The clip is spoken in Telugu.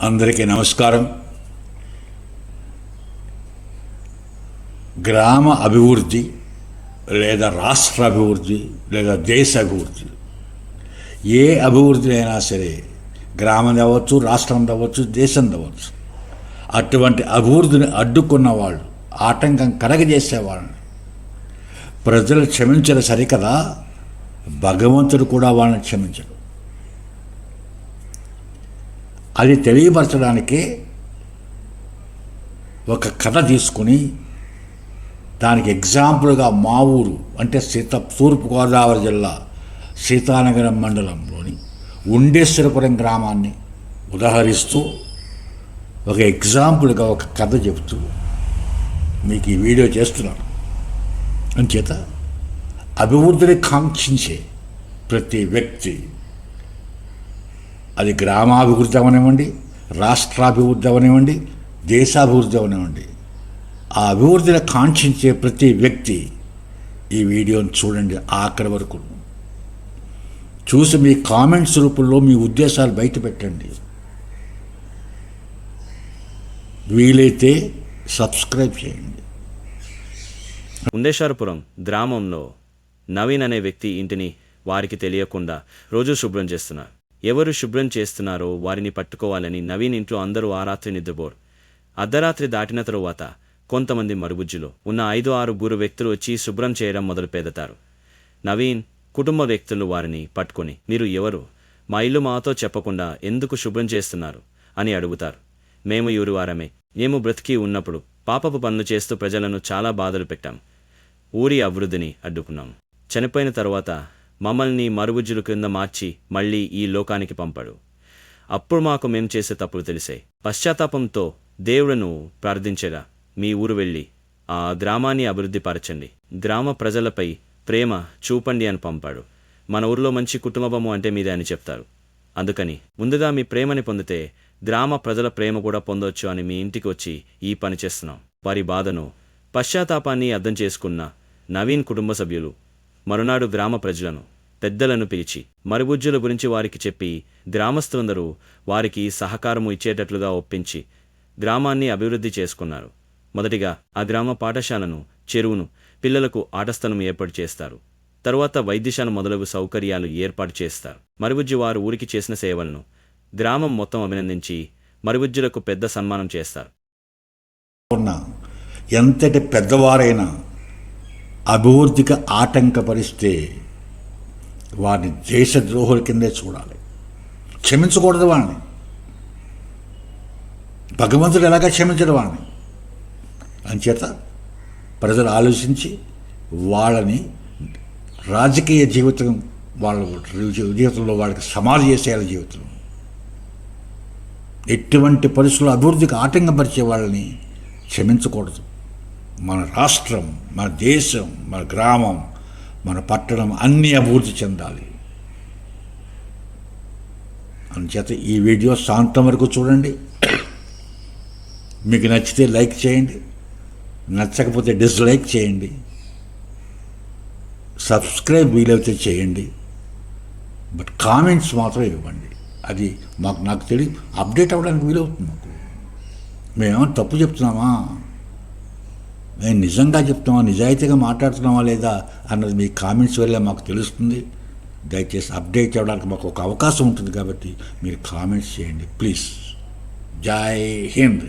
అందరికీ నమస్కారం. గ్రామ అభివృద్ధి లేదా రాష్ట్ర అభివృద్ధి లేదా దేశ అభివృద్ధి, ఏ అభివృద్ధి అయినా సరే గ్రామం అవ్వచ్చు, రాష్ట్రం అవ్వచ్చు, దేశం అవ్వచ్చు, అటువంటి అభివృద్ధిని అడ్డుకున్న వాళ్ళు, ఆటంకం కలగజేసేవాళ్ళని ప్రజలు క్షమించరు సరికదా, భగవంతుడు కూడా వాళ్ళని క్షమించడు. అది తెలియపరచడానికే ఒక కథ తీసుకుని దానికి ఎగ్జాంపుల్గా మా ఊరు అంటే తూర్పుగోదావరి జిల్లా సీతానగరం మండలంలోని ఉండేశ్వరపురం గ్రామాన్ని ఉదాహరిస్తూ ఒక ఎగ్జాంపుల్గా ఒక కథ చెబుతూ మీకు ఈ వీడియో చేస్తున్నాను. అంచేత అభివృద్ధిని కాంక్షించే ప్రతి వ్యక్తి, అది గ్రామాభివృద్ధి అవనివ్వండి, రాష్ట్రాభివృద్ధి అవనివ్వండి, దేశాభివృద్ధి అవనివ్వండి, ఆ అభివృద్ధిని కాంక్షించే ప్రతి వ్యక్తి ఈ వీడియోని చూడండి. ఆఖరి వరకు చూసి మీ కామెంట్స్ రూపంలో మీ ఉద్దేశాలు బయట పెట్టండి. వీలైతే సబ్స్క్రైబ్ చేయండి. ఉండేశ్వరపురం గ్రామంలో నవీన్ అనే వ్యక్తి ఇంటిని వారికి తెలియకుండా రోజు శుభ్రం చేస్తున్నారు. ఎవరు శుభ్రం చేస్తున్నారో వారిని పట్టుకోవాలని నవీన్ ఇంట్లో అందరూ ఆ రాత్రి నిద్రపోరు. అర్ధరాత్రి దాటిన తరువాత కొంతమంది మరుగుజ్జులో ఉన్న 5-6 వ్యక్తులు వచ్చి శుభ్రం చేయడం మొదలు పెడతారు. నవీన్ కుటుంబ వ్యక్తులు వారిని పట్టుకొని, మీరు ఎవరు, మా ఇల్లు మాతో చెప్పకుండా ఎందుకు శుభ్రం చేస్తున్నారు అని అడుగుతారు. మేము ఊరివారమే, మేము బ్రతికి ఉన్నప్పుడు పాపపు పనులు చేస్తూ ప్రజలను చాలా బాధలు పెట్టాం, ఊరి అభివృద్ధిని అడ్డుకున్నాం, చనిపోయిన తరువాత మమ్మల్ని మరుగుజ్జుల క్రింద మార్చి మళ్ళీ ఈ లోకానికి పంపాడు. అప్పుడు మాకు మేం చేసే తప్పులు తెలిసాయి. పశ్చాత్తాపంతో దేవుడును ప్రార్థించేలా మీ ఊరు వెళ్ళి ఆ గ్రామాన్ని అభివృద్ధి పరచండి, గ్రామ ప్రజలపై ప్రేమ చూపండి అని పంపాడు. మన ఊరిలో మంచి కుటుంబము అంటే మీదే అని చెప్తారు. అందుకని ముందుగా మీ ప్రేమని పొందితే గ్రామ ప్రజల ప్రేమ కూడా పొందొచ్చు అని మీ ఇంటికి వచ్చి ఈ పని చేస్తున్నాం. వారి బాధను, పశ్చాత్తాపాన్ని అర్థం చేసుకున్న నవీన్ కుటుంబ సభ్యులు మరునాడు గ్రామ ప్రజలను, పెద్దలను పిలిచి మరుగుజ్జుల గురించి వారికి చెప్పి గ్రామస్తులందరూ వారికి సహకారము ఇచ్చేటట్లుగా ఒప్పించి గ్రామాన్ని అభివృద్ధి చేసుకున్నారు. మొదటిగా ఆ గ్రామ పాఠశాలను, చెరువును, పిల్లలకు ఆటస్థలం ఏర్పాటు చేస్తారు. తరువాత వైద్యశాల మొదలగు సౌకర్యాలు ఏర్పాటు చేస్తారు. మరుగుజ్జు వారు ఊరికి చేసిన సేవలను గ్రామం మొత్తం అభినందించి మరుగుజ్జులకు పెద్ద సన్మానం చేస్తారు. ఎంతటి పెద్దవారైనా అభివృద్ధికి ఆటంకపరిస్తే వారిని దేశద్రోహుల కిందే చూడాలి, క్షమించకూడదు వాళ్ళని. భగవంతుడు ఎలాగా క్షమించడు వాళ్ళని. అంచేత ప్రజలు ఆలోచించి వాళ్ళని రాజకీయ జీవితం, వాళ్ళ జీవితంలో వాళ్ళకి సమాజ చేసేయాలి. జీవితం ఎటువంటి పరిస్థితుల్లో అభివృద్ధికి ఆటంకపరిచే వాళ్ళని క్షమించకూడదు. మన రాష్ట్రం, మన దేశం, మన గ్రామం, మన పట్టణం అన్నీ అభివృద్ధి చెందాలి. అందుచేత ఈ వీడియో సాంతం వరకు చూడండి. మీకు నచ్చితే లైక్ చేయండి, నచ్చకపోతే డిస్లైక్ చేయండి, సబ్స్క్రైబ్ వీలైతే చేయండి. బట్ కామెంట్స్ మాత్రం ఇవ్వండి. అది నాకు తెలియ అప్డేట్ అవ్వడానికి వీలవుతుంది. మాకు మేమేమో తప్పు చెప్తున్నామా, మేము నిజంగా చెప్తున్నామా, నిజాయితీగా మాట్లాడుతున్నామా లేదా అన్నది మీ కామెంట్స్ వల్ల మాకు తెలుస్తుంది. దయచేసి అప్డేట్ అవ్వడానికి మాకు ఒక అవకాశం ఉంటుంది కాబట్టి మీరు కామెంట్స్ చేయండి ప్లీజ్. జై హింద్.